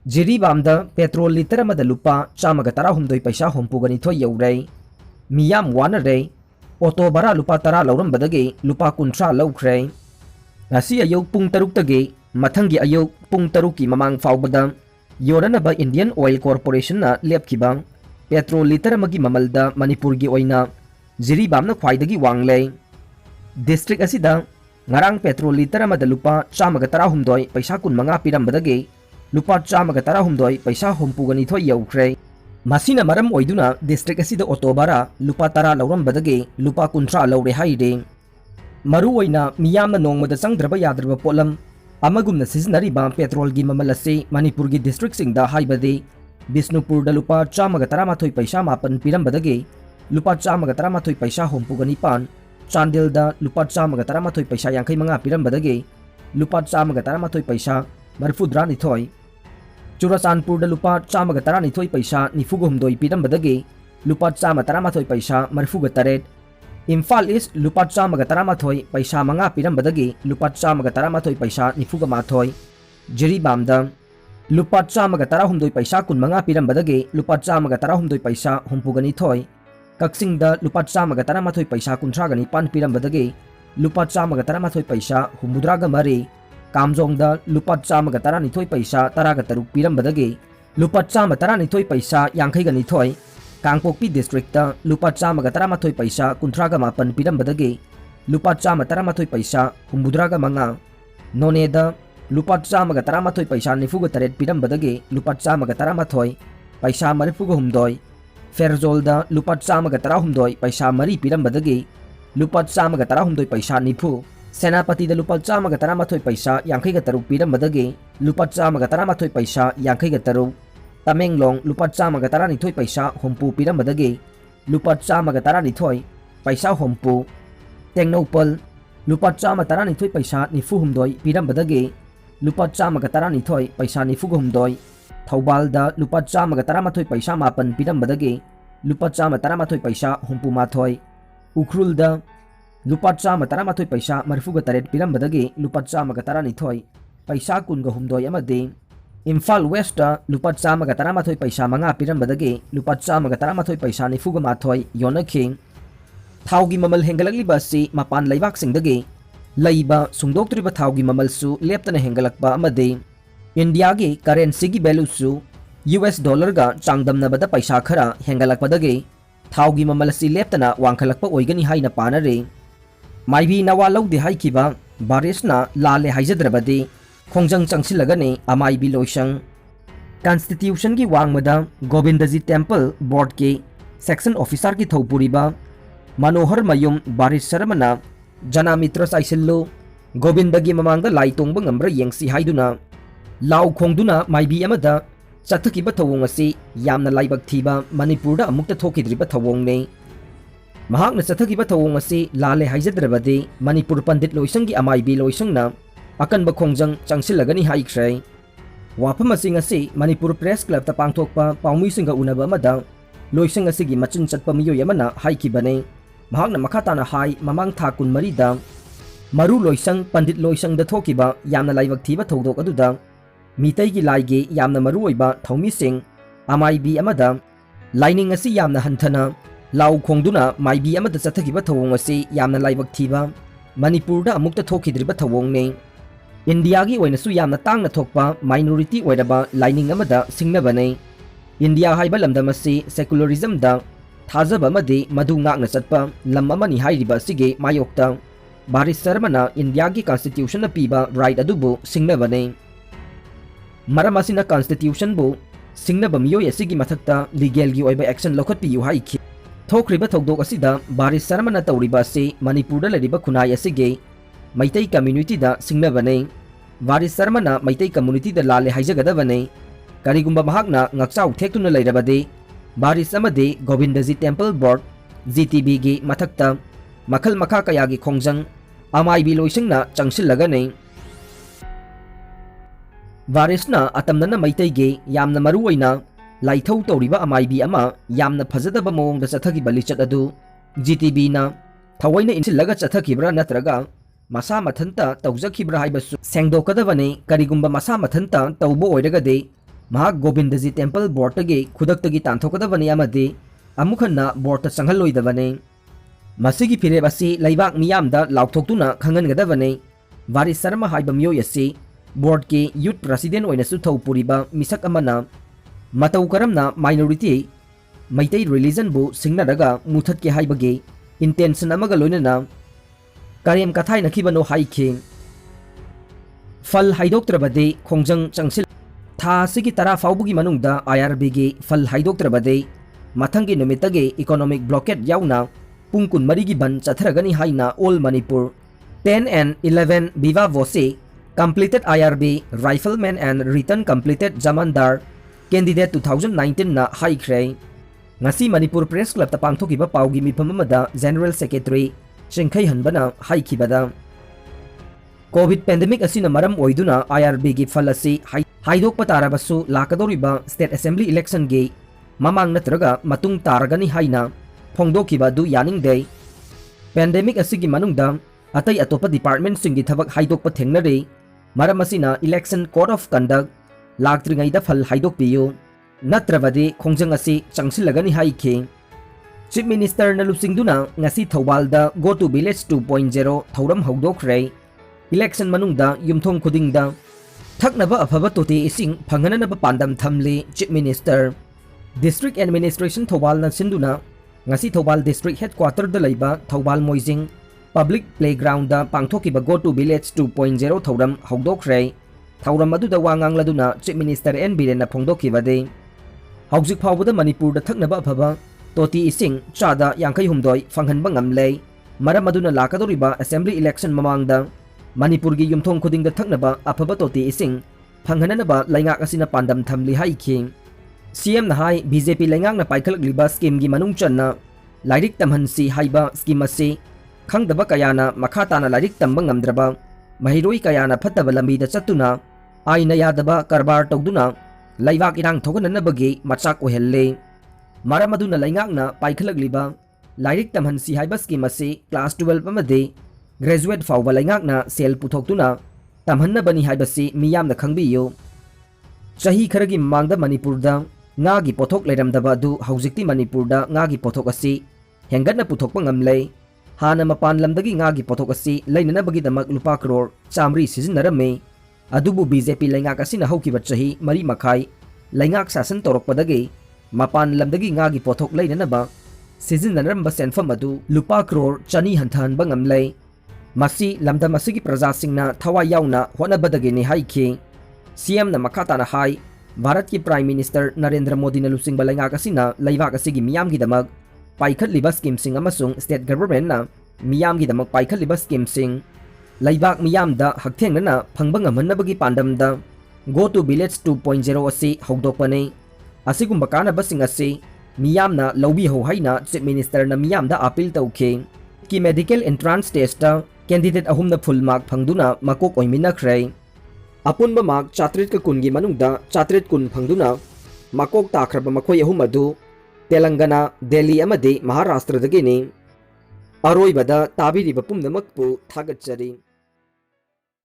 ꯖꯤꯔꯤꯕꯥꯝꯗ petrol litre ꯑꯃꯗ ꯂꯨꯄꯥ 113 ꯄꯩꯁꯥ ꯍꯨꯝꯐꯨꯒꯅꯤꯊꯣꯏ ꯌꯧꯔꯦ꯫ ꯃꯤꯌꯥꯝ ꯋꯥꯅꯔꯦ꯫ ꯑꯣꯇꯣ ꯚꯔꯥ ꯂꯨꯄꯥ 10 ꯂꯧꯔꯝꯕꯗꯒꯤ ꯂꯨꯄꯥ 30 ꯂꯧꯈ꯭ꯔꯦ꯫ ꯉꯁꯤ ꯑꯌꯨꯛ ꯄꯨꯡ 6ꯇꯒꯤ ꯃꯊꯪꯒꯤ ꯑꯌꯨꯛ ꯄꯨꯡ 6ꯀꯤ ꯃꯃꯥꯡ ꯐꯥꯎꯕꯗ ꯌꯣꯟꯅꯅꯕ ꯏꯟꯗꯤꯌꯟ ꯑꯣꯏꯜ ꯀꯣꯔꯄꯣꯔꯦꯁꯟꯅ ꯂꯦꯞꯈꯤꯕ ꯄꯦꯇ꯭ꯔꯣꯜ ꯂꯤꯇꯔ ꯑꯃꯒꯤ ꯃꯃꯜꯗ ꯃꯅꯤꯄꯨꯔꯒꯤ ꯑꯣꯏꯅ ꯖꯤꯔꯤꯕꯥꯝꯅ ꯈ꯭ꯋꯥꯏꯗꯒꯤ ꯋꯥꯡꯂꯦ꯫ ꯗꯤꯁꯇ꯭ꯔꯤꯛ ꯑꯁꯤꯗ ꯉꯔꯥꯡ ꯄꯦꯇ꯭ꯔꯣꯜ ꯂꯤꯇꯔ ꯑꯃꯗ ꯂꯨꯄꯥ 118 ꯄꯩꯁꯥ 15 ꯄꯤꯔꯝꯕꯗꯒꯤ ꯂꯨꯄꯥ 118 ꯄꯩꯁꯥ 62 ꯌꯧꯈ꯭ꯔꯦ꯫ ꯃꯁꯤꯅ ꯃꯔꯝ ꯑꯣꯏꯗꯨꯅ ꯗꯤꯁꯇ꯭ꯔꯤꯛ ꯑꯁꯤꯗ ꯑꯣꯇꯣ ꯚꯥꯔꯥ ꯂꯨꯄꯥ 10 ꯂꯧꯔꯝꯕꯗꯒꯤ ꯂꯨꯄꯥ 30 ꯂꯧꯔꯦ ꯍꯥꯏꯔꯤ꯫ ꯃꯔꯨꯑꯣꯏꯅ ꯃꯤꯌꯥꯝꯅ ꯅꯣꯡꯃꯗ ꯆꯪꯗ꯭ꯔꯕ ꯌꯥꯗ꯭ꯔꯕ ꯄꯣꯠꯂꯝ ꯑꯃꯒꯨꯝꯅ ꯁꯤꯖꯤꯟꯅꯔꯤꯕ ꯄꯦꯇ꯭ꯔꯣꯜꯒꯤ ꯃꯃꯜ ꯑꯁꯤ ꯃꯅꯤꯄꯨꯔꯒꯤ ꯗꯤꯁꯇ꯭ꯔꯤꯛꯁꯤꯡꯗ ꯍꯥꯏꯕꯗꯤ ꯕꯤꯁꯅꯨꯄꯨꯔꯗ ꯂꯨꯄꯥ 111 ꯄꯩꯁꯥ 9 ꯄꯤꯔꯝꯕꯗꯒꯤ ꯂꯨꯄꯥ 111 ꯄꯩꯁा 69, ꯆꯥꯟꯗꯦꯜꯗ ꯂꯨꯄꯥ 111 ꯄꯩꯁꯥ 55 ꯄꯤꯔꯝꯕꯗꯒꯤ ꯂꯨꯄꯥ 111 ꯄꯩꯁꯥ 62, ꯆꯨꯔꯆꯥꯟꯄꯨꯔꯗ ꯂꯨꯄꯥ 112 ꯄꯩꯁꯥ 92 ꯄꯤꯔꯝꯕꯗꯒꯤ ꯂꯨꯄꯥ 113 ꯄꯩꯁꯥ 38, इम्फाल ईस्ट लुपा 113 पैसा 5 पिरंबदगी लुपा 113 पैसा 91, जिरीबामदा लुपा 113 पैसा 15 पिरंबदगी लुपा 113 पैसा 62, कक्सिंगदा लुपा 113 पैसा 39 पिरंबदगी लुपा 113 पैसा 63, कामजोंगदा लुपा 112 पैसा 13 पिरंबदगी लुपा 112 पैसा 52, कांगपोकपी डिस्ट्रिक्ट लुपा 113 पैसा 38 पिरंबदगी लुपा 113 पैसा 65, नोनेद लुपा 113 पैसा 94 पिरंबदगी लुपा 113 पैसा 42, फेरजोलद लुपा 113 पैसा 4 पिरंबदगी लुपा 113 पैसा 90, सेनापतिद लुपा 113 पैसा 53 पिरंबदगी लुपा 113 पैसा 53, तमेंगलोंग लुपा 112 पैसा 60 पिरंबदगी लुपा 112 पैसा 60, टेंगनौपल लुपा 112 पैसा 92 पिरंबदगी लुपा 112 पैसा 92, थौबालदा लुपा 113 पैसा 9 पिरंबदगी लुपा 113 पैसा 68, उख्रुलदा लुपा 113 पैसा 48 पिरंबदगी लुपा 112 पैसा 19 अमदी इम्फाल वेस्ट लुपा 113 पैसा 5 पिरंबदगी लुपा 113 पैसा 94 योनखी। थाउगी ममल हेंगलक्लिबा असि मपान लैबाकसिंगदगी लैबा सुंदोक्त्रिबा थाउगी ममलसु लेप्तना हेंगलक्पा अमदी इंडियागी करेंसीगी वैल्यूसु US डॉलरगा चांगदमनबदा पैसा खरा हेंगलक्पदगी थाउगी ममल असि लेप्तना वांखलक्पा ओइगनी हाइना पानरे। माइबी नवा लौदे हाइखिबा बारिसना लाले हाइजद्रबदी खोंजंग चंगसिलगने अमाइबी लोइसंग। कॉन्स्टिट्यूशन की वांगमदा गोविंदजी टेम्पल बोर्ड के सेक्शन ऑफिसर की थौपुरीबा मनोहर मयुम बारिस शर्मना जनामित्र साइसिल्लो गोविंदगी ममांग लाइतोंग ngambra yengsi haiduna लाउ खोंदुना माइबी अमदा चथकिबा थवोंग असि यामना लाइबक थीबा मणिपुरदा अमुक्ता थोकिद्रिबा थवोंगने। महाकना चथकिबा थवोंग असि लाले हाइजद्रबदी मणिपुर पंडित लोइसंगी अमाइबी लोइसंगना अकनब खोंजंग चंगसिलगनी हाइख्रे। वाफम असिंग असि मणिपुर प्रेस क्लब ता पांगथोकपा पाउमीसिंगा उनबा अमदा लोइसंग असिगी मचिन चटपा मियोय अमना हाइखिबने। महाकना मखाताना हाइ ममांग था 23 दा मरु लोइसंग पंडित लोइसंग दा थोकिबा यामना लाइबक थीबा थौदोक अदुदा मीतैगी लाइगे यामना मरु ओइबा थौमीसिंग अमाइबी अमदा लाइनिंग असि यामना हंथना लाउ खोंदुना माइबी अमदा चथकिबा थवोंग असि यामना लाइबक थीबा मणिपुरदा अमुक्ता थोकिद्रिबा थवोंगने। इंडिया की ओइनसु यामना तांगना थोकपा माइनॉरिटी ओइरबा लाइनिंग अमदा सिंगनबने। इंडिया हाइबा लमदम असि सेकुलरिज्म दा थाजब अमदि मधु ngakna चटपा लम अमनि हाइरिबा सिगे मायोक्ता बारिस शर्मना इंडिया की कॉन्स्टिट्यूशन पीबा राइट अदुबु सिंगनबने। मरम असिना कॉन्स्टिट्यूशन बु सिंगनब मियोय असिगी मथक्ता लीगल की ओइबा एक्शन लौखटपियु हाइखि। थोक्रिबा थौदोक असिदा बारिस शर्मना तौरिबा असि मणिपुरदा लरिबा खुनाय असिगे मैतै कम्युनिटी दा सिंगनबने। बारिस शर्मना मैतै कम्युनिटी दा लाले हाइजगदबने। करिगुंबा महाकना ngakchau थेक्तुना लैरबदे बारिस अमदे गोविंदजी टेम्पल बोर्ड GTB गी मथक्ता मखल मखा कयागी खोंजंग अमाइबी लोइसिंगना चंगसिलगने। बारिसना अतमनना मैतैगे यामना मरुओइना लाइथौ तौरिबा अमाइबी अमा यामना फजदबा मओंगदा चथगिबा लिचत अदु GTB ना थवैना इनसिलगा चथगिब्रा नत्रगा मसा मथंता तौजखिब्रा हाइबसु सेंगदोकदबने। करिगुंबा मसा मथंता तौबो ओइरगदे mahak Gobindaji Temple Board tagi khudakdagi tanthokadabani amadi amuk hanna board ta changhalloidabani masigi phireb asi laibak miyamda laukthokduna khangangadabani Varis Sarma haiba miyoi asi board ki youth president oina su thau puriba misak amana matau karamna minority maitai religion bu singnadaga muthat ke haibagi intention amaga loinana karem kathai nakhibano haikhe fal haidoktrabade khongjang changsil tha sigi tara faubugi manungda IRB gi fal haidoktrabade mathangi numitagi economic blockade yauna pungkun marigi ban chathragani haina all Manipur 10 and 11 Viva Voce completed IRB rifleman and return completed Jamandar candidate 2019 na haikre ngasi Manipur Press Club ta pangthokiba paugi mifam amada General Secretary Chengkhai Hanbana haikibada COVID pandemic asina maram oiduna IRB gi fal asi haidokpa tarabasu lakadoriba State Assembly election gi mamang natraga matung taragani haina phongdokiba du yaningde pandemic asigi manungda atai atopa department singi thabak haidokpa thengnare maram asina election code of conduct laktringaida fal haidokpiyu natrabadi khongjang asi changsilagani haikhe Chief Minister Nalupsingduna ngasi Thaubalda Go to Village 2.0 thauram hogdokre election manungda yumthong khudingda thaknaba afaba toti ising phangananaba pandam thamli Chief Minister District Administration Thobal na sinduna ngasi Thobal District Headquarter da laiba Thobal Moijing Public Playground da pangthokiba Go to Village 2.0 thauram hogdokre thauram aduda wangang laduna Chief Minister N Biren na phongdokibade haujik phawbada Manipur da thaknaba afaba toti ising chada yangkai humdoi fanghanba ngamle maram aduna lakadoriba assembly election mamangda Manipur gi yumthong khudingda thaknaba afaba toti ising phanghananaba laingak asina pandam thamli haikhe CM na hai BJP laingak na paikhalakliba scheme gi manung channa lairik tamhansi haiba scheme ase khangdaba kayana makhata na lairik tamba ngamdraba mahiroi kayana phattaba lambi da chattuna aina yadaba karbar tawduna laibak irang thogananabagi machak ohelle maram aduna laingakna paikhalakliba lairik tamhansi haiba scheme ase class 12 amade graduate fawba laingakna sel puthokduna tamhannabani haibasi miyamna khangbiyo chahi kharagi mamangda Manipurda ngagi pothok leiramdaba du haujikti Manipurda ngagi pothok asi hengatna puthokpa ngamle hana mapan lamdagi ngagi pothok asi leinanabagi damak lupa crore chamri sizinarame adubu BJP laingak asina haukiba chahi mari makhai laingak sasan torokpadagi mapan lamdagi ngagi pothok leinanaba sizinaramba senfam adu lupa crore chani hanthanba ngamle masi lamdam asigi praja singna thawai yauna honabadagi ni haikhe CM na makhata na hai Bharat ki Prime Minister Narendra Modi na lusing balangak asina laibak asigi miyam gi damag paikhatliba scheme sing amasung state government na miyam gi damag paikhatliba scheme sing laibak miyam da haktheng na phangba ngamhannabagi pandam da Go to Village 2.0 asi hogdokpane asigumba kana basing asi miyam na lawbi ho haina Chief Minister na miyam da appeal tawkhe ki medical entrance test ta candidate ahum na full mark phangduna makok oiminakre apunba mark chatrit ka kun gi manungda chatrit kun phangduna makok takraba makhoi ahum adu Telangana Delhi amade Maharashtra dagini aroibada tabiriba pumnamakpu thagatchari